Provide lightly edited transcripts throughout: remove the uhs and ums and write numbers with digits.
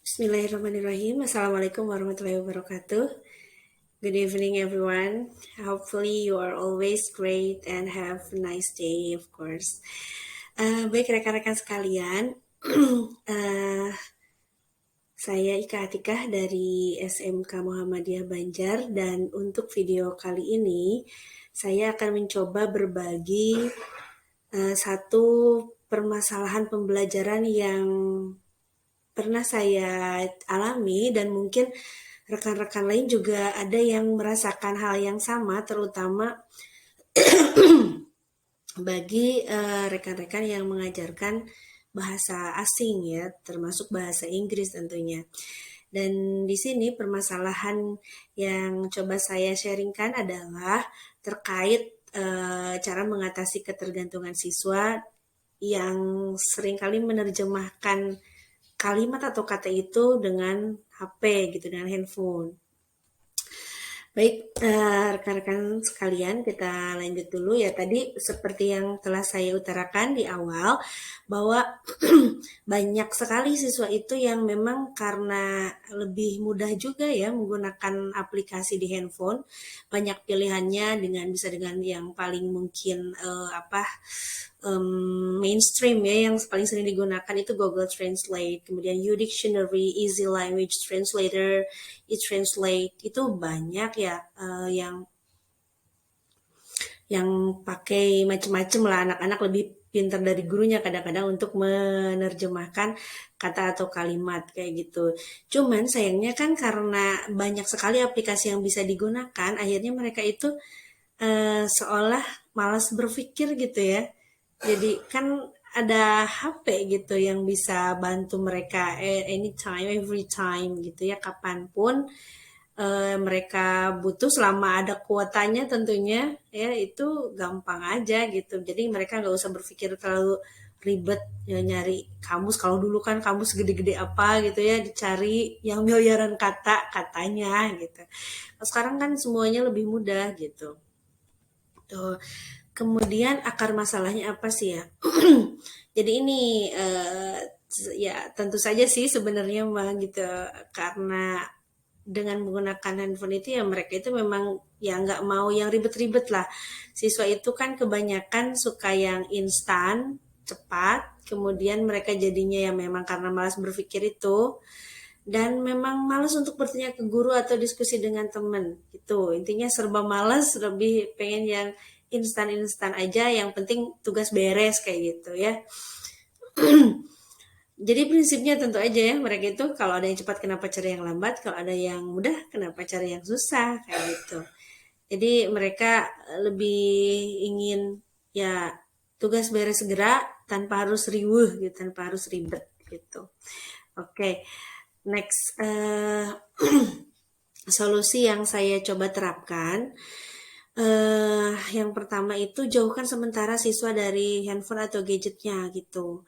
Bismillahirrahmanirrahim. Assalamualaikum warahmatullahi wabarakatuh. Good evening, everyone. Hopefully you are always great and have a nice day, of course. Baik rekan-rekan sekalian, uh, saya Ika Atikah dari SMK Muhammadiyah Banjar, dan untuk video kali ini saya akan mencoba berbagi satu permasalahan pembelajaran yang pernah saya alami, dan mungkin rekan-rekan lain juga ada yang merasakan hal yang sama, terutama bagi rekan-rekan yang mengajarkan bahasa asing ya, termasuk bahasa Inggris tentunya. Dan di sini permasalahan yang coba saya sharingkan adalah terkait cara mengatasi ketergantungan siswa yang seringkali menerjemahkan kalimat atau kata itu dengan HP gitu, dengan handphone. Baik, rekan-rekan sekalian, kita lanjut dulu ya. Tadi seperti yang telah saya utarakan di awal, bahwa banyak sekali siswa itu yang memang karena lebih mudah juga ya menggunakan aplikasi di handphone, banyak pilihannya, bisa dengan yang paling mungkin mainstream ya, yang paling sering digunakan itu Google Translate, kemudian Udictionary, Easy Language Translator, e-translate, itu banyak ya yang pakai macam-macam lah. Anak-anak lebih pintar dari gurunya kadang-kadang untuk menerjemahkan kata atau kalimat kayak gitu. Cuman sayangnya kan karena banyak sekali aplikasi yang bisa digunakan, akhirnya mereka itu seolah malas berpikir gitu ya. Jadi kan ada HP gitu yang bisa bantu mereka anytime, every time gitu ya, kapanpun mereka butuh, selama ada kuotanya tentunya ya, itu gampang aja gitu. Jadi mereka nggak usah berpikir terlalu ribet ya nyari kamus. Kalau dulu kan kamus gede-gede apa gitu ya, dicari yang miliaran kata katanya gitu. Nah, sekarang kan semuanya lebih mudah gitu. Tuh. Kemudian akar masalahnya apa sih ya? Jadi ini ya tentu saja sih sebenarnya mah gitu, karena dengan menggunakan handphone itu ya mereka itu memang ya nggak mau yang ribet-ribet lah. Siswa itu kan kebanyakan suka yang instan, cepat, kemudian mereka jadinya ya memang karena malas berpikir itu, dan memang malas untuk bertanya ke guru atau diskusi dengan teman gitu. Intinya serba malas, lebih pengen yang instan-instan aja, yang penting tugas beres kayak gitu ya. Jadi prinsipnya tentu aja ya, mereka itu kalau ada yang cepat kenapa cari yang lambat, kalau ada yang mudah kenapa cari yang susah kayak gitu. Jadi mereka lebih ingin ya tugas beres segera, tanpa harus riuh gitu, tanpa harus ribet gitu. Oke, next solusi yang saya coba terapkan, yang pertama itu jauhkan sementara siswa dari handphone atau gadgetnya gitu.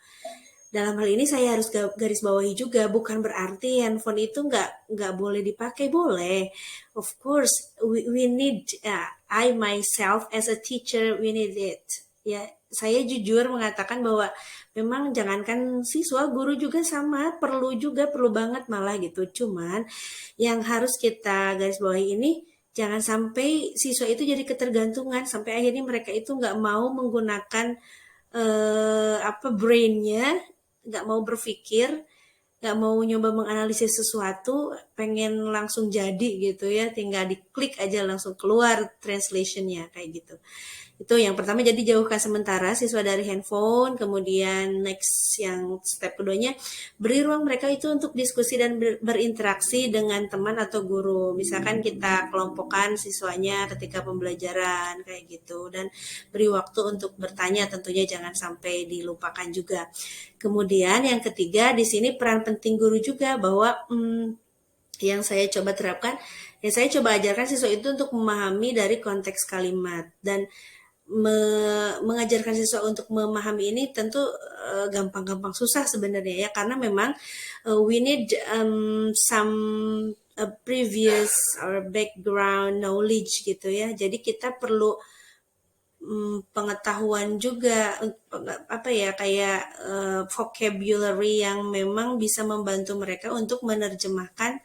Dalam hal ini saya harus garis bawahi juga, bukan berarti handphone itu nggak boleh dipakai, boleh. Of course, we need, I myself as a teacher, we need it. Ya, saya jujur mengatakan bahwa memang jangankan siswa, guru juga sama, perlu banget malah gitu. Cuman yang harus kita garis bawahi ini, jangan sampai siswa itu jadi ketergantungan sampai akhirnya mereka itu nggak mau menggunakan brainnya, nggak mau berpikir, nggak mau nyoba menganalisis sesuatu, pengen langsung jadi gitu ya, tinggal diklik aja langsung keluar translationnya kayak gitu. Itu yang pertama, jadi jauhkan sementara siswa dari handphone. Kemudian next, yang step keduanya, beri ruang mereka itu untuk diskusi dan berinteraksi dengan teman atau guru. Misalkan kita kelompokkan siswanya ketika pembelajaran kayak gitu, dan beri waktu untuk bertanya, tentunya jangan sampai dilupakan juga. Kemudian yang ketiga di sini peran penting guru juga, bahwa yang saya coba terapkan, ya saya coba ajarkan siswa itu untuk memahami dari konteks kalimat, dan mengajarkan siswa untuk memahami ini tentu gampang-gampang susah sebenarnya ya, karena memang we need some previous or background knowledge gitu ya. Jadi kita perlu pengetahuan juga, apa ya, kayak vocabulary yang memang bisa membantu mereka untuk menerjemahkan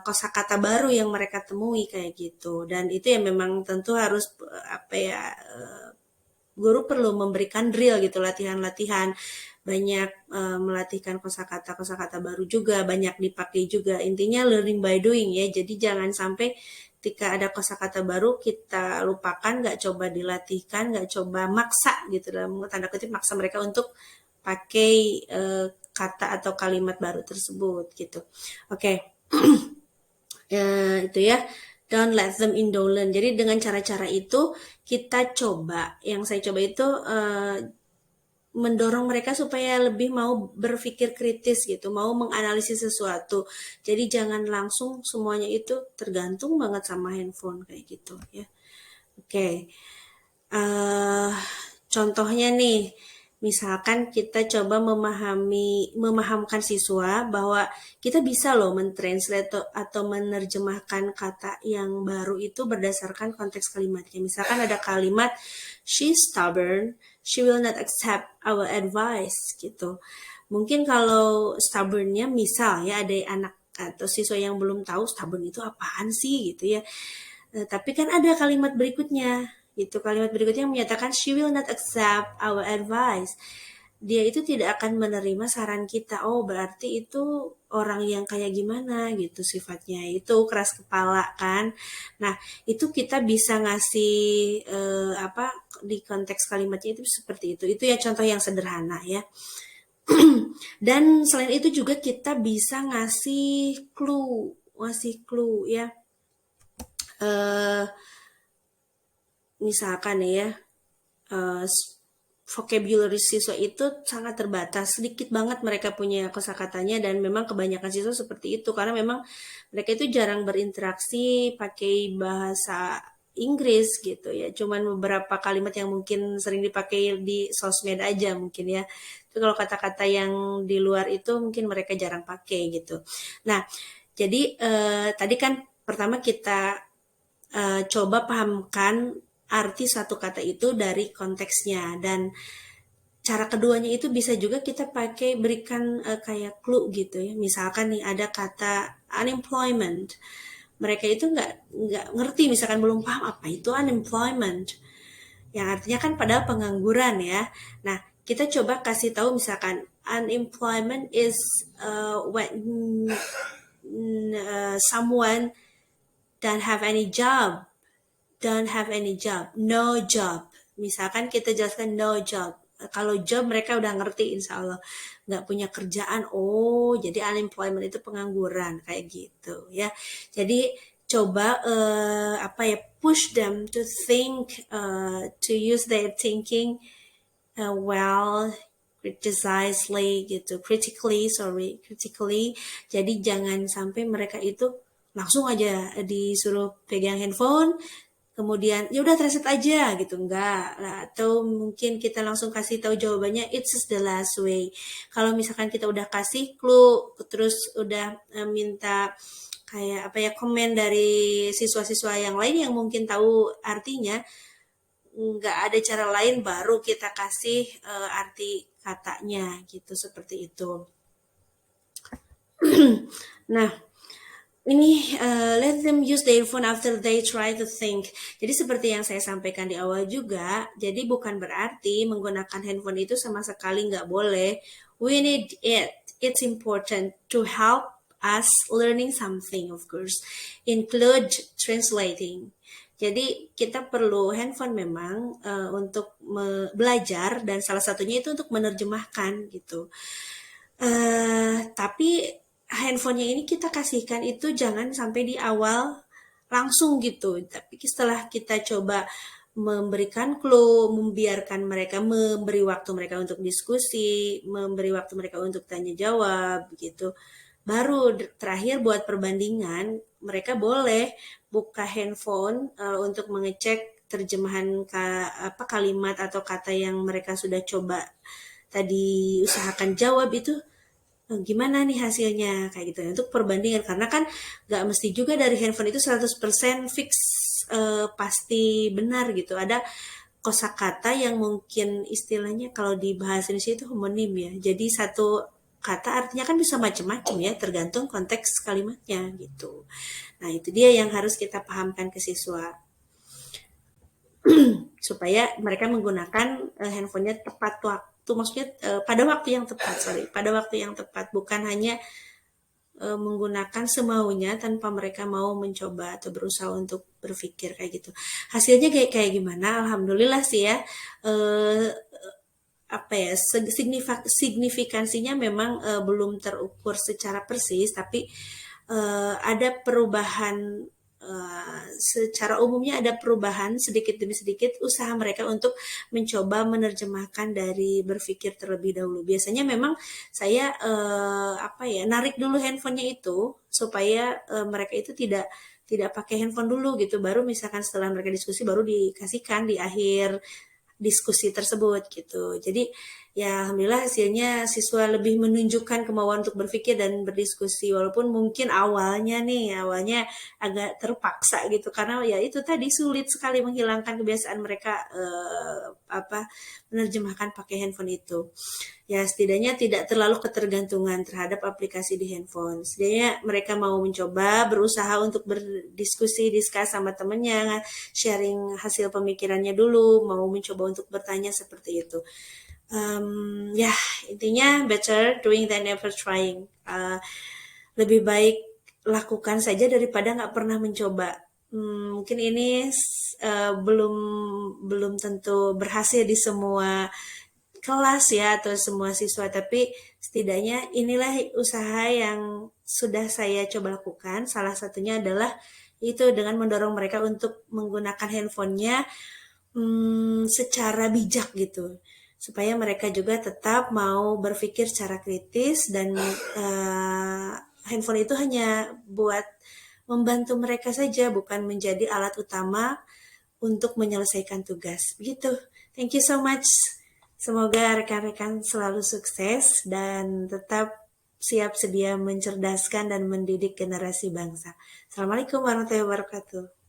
kosakata baru yang mereka temui kayak gitu. Dan itu ya memang tentu harus apa ya, guru perlu memberikan drill gitu, latihan-latihan, banyak melatihkan kosakata-kosakata baru juga, banyak dipakai juga. Intinya learning by doing ya. Jadi jangan sampai ketika ada kosakata baru kita lupakan, nggak coba dilatihkan, nggak coba maksa gitu, dalam tanda kutip maksa mereka untuk pakai kata atau kalimat baru tersebut gitu. Oke. Itu ya, don't let them indolent. Jadi dengan cara-cara itu kita coba, yang saya coba itu mendorong mereka supaya lebih mau berpikir kritis gitu, mau menganalisis sesuatu. Jadi jangan langsung semuanya itu tergantung banget sama handphone kayak gitu ya. Oke. Uh, Contohnya nih, misalkan kita coba memahamkan siswa bahwa kita bisa loh mentranslate atau menerjemahkan kata yang baru itu berdasarkan konteks kalimatnya. Misalkan ada kalimat she's stubborn, she will not accept our advice gitu. Mungkin kalau stubbornnya misal ya, ada anak atau siswa yang belum tahu stubborn itu apaan sih gitu ya. Tapi kan ada kalimat berikutnya, itu kalimat berikutnya yang menyatakan she will not accept our advice. Dia itu tidak akan menerima saran kita. Oh, berarti itu orang yang kayak gimana gitu sifatnya. Itu keras kepala kan. Nah, itu kita bisa ngasih apa di konteks kalimatnya itu seperti itu. Itu ya contoh yang sederhana ya. Dan selain itu juga kita bisa ngasih clue ya. Misalkan ya, vocabulary siswa itu sangat terbatas, sedikit banget mereka punya kosakatanya, dan memang kebanyakan siswa seperti itu karena memang mereka itu jarang berinteraksi pakai bahasa Inggris gitu ya, cuman beberapa kalimat yang mungkin sering dipakai di sosmed aja mungkin ya. Itu kalau kata-kata yang di luar itu mungkin mereka jarang pakai gitu. Nah, jadi tadi kan pertama kita coba pahamkan arti satu kata itu dari konteksnya, dan cara keduanya itu bisa juga kita pakai berikan kayak clue gitu ya. Misalkan nih ada kata unemployment, mereka itu nggak ngerti, misalkan belum paham apa itu unemployment, yang artinya kan padahal pengangguran ya. Nah, kita coba kasih tahu misalkan unemployment is when someone don't have any job, no job. Misalkan kita jelaskan no job. Kalau job mereka udah ngerti insya Allah. Nggak punya kerjaan, oh jadi unemployment itu pengangguran, kayak gitu ya. Jadi coba apa ya, push them to think, to use their thinking well, critically. Jadi jangan sampai mereka itu langsung aja disuruh pegang handphone, kemudian ya udah translate aja gitu, enggak. Nah, atau mungkin kita langsung kasih tahu jawabannya, it's just the last way. Kalau misalkan kita udah kasih clue, terus udah minta kayak apa ya, komen dari siswa-siswa yang lain yang mungkin tahu artinya, nggak ada cara lain, baru kita kasih arti katanya gitu, seperti itu. Nah, ini let them use their phone after they try to think. Jadi seperti yang saya sampaikan di awal juga, jadi bukan berarti menggunakan handphone itu sama sekali nggak boleh. We need it. It's important to help us learning something, of course. Include translating. Jadi kita perlu handphone memang untuk belajar, dan salah satunya itu untuk menerjemahkan gitu. Tapi handphonenya ini kita kasihkan itu jangan sampai di awal langsung gitu. Tapi setelah kita coba memberikan clue, membiarkan mereka, memberi waktu mereka untuk diskusi, memberi waktu mereka untuk tanya jawab gitu. Baru terakhir buat perbandingan, mereka boleh buka handphone untuk mengecek terjemahan kalimat atau kata yang mereka sudah coba tadi usahakan jawab itu gimana nih hasilnya kayak gitu ya, untuk perbandingan, karena kan nggak mesti juga dari handphone itu 100% fix pasti benar gitu. Ada kosakata yang mungkin istilahnya kalau di bahasa Indonesia itu homonim ya. Jadi satu kata artinya kan bisa macam-macam ya, tergantung konteks kalimatnya gitu. Nah, itu dia yang harus kita pahamkan ke siswa supaya mereka menggunakan handphonenya tepat waktu, maksudnya pada waktu yang tepat, pada waktu yang tepat, bukan hanya menggunakan semaunya tanpa mereka mau mencoba atau berusaha untuk berpikir kayak gitu. Hasilnya kayak kayak gimana? Alhamdulillah sih ya. Eh, apa ya, signifikansinya memang belum terukur secara persis, tapi ada perubahan, secara umumnya ada perubahan sedikit demi sedikit usaha mereka untuk mencoba menerjemahkan dari berpikir terlebih dahulu. Biasanya memang saya apa ya, narik dulu handphonenya itu supaya mereka itu tidak pakai handphone dulu gitu, baru misalkan setelah mereka diskusi baru dikasihkan di akhir diskusi tersebut gitu. Jadi ya alhamdulillah hasilnya siswa lebih menunjukkan kemauan untuk berpikir dan berdiskusi, walaupun mungkin awalnya agak terpaksa gitu karena ya itu tadi sulit sekali menghilangkan kebiasaan mereka apa, menerjemahkan pakai handphone itu. Ya setidaknya tidak terlalu ketergantungan terhadap aplikasi di handphone. Setidaknya mereka mau mencoba, berusaha untuk berdiskusi, diskus sama temennya, sharing hasil pemikirannya dulu, mau mencoba untuk bertanya seperti itu. Ya intinya better doing than never trying. Lebih baik lakukan saja daripada nggak pernah mencoba. Mungkin ini belum belum tentu berhasil di semua kelas ya atau semua siswa, tapi setidaknya inilah usaha yang sudah saya coba lakukan. Salah satunya adalah itu dengan mendorong mereka untuk menggunakan handphonenya secara bijak gitu, supaya mereka juga tetap mau berpikir secara kritis dan handphone itu hanya buat membantu mereka saja, bukan menjadi alat utama untuk menyelesaikan tugas. Begitu. Thank you so much. Semoga rekan-rekan selalu sukses dan tetap siap sedia mencerdaskan dan mendidik generasi bangsa. Assalamualaikum warahmatullahi wabarakatuh.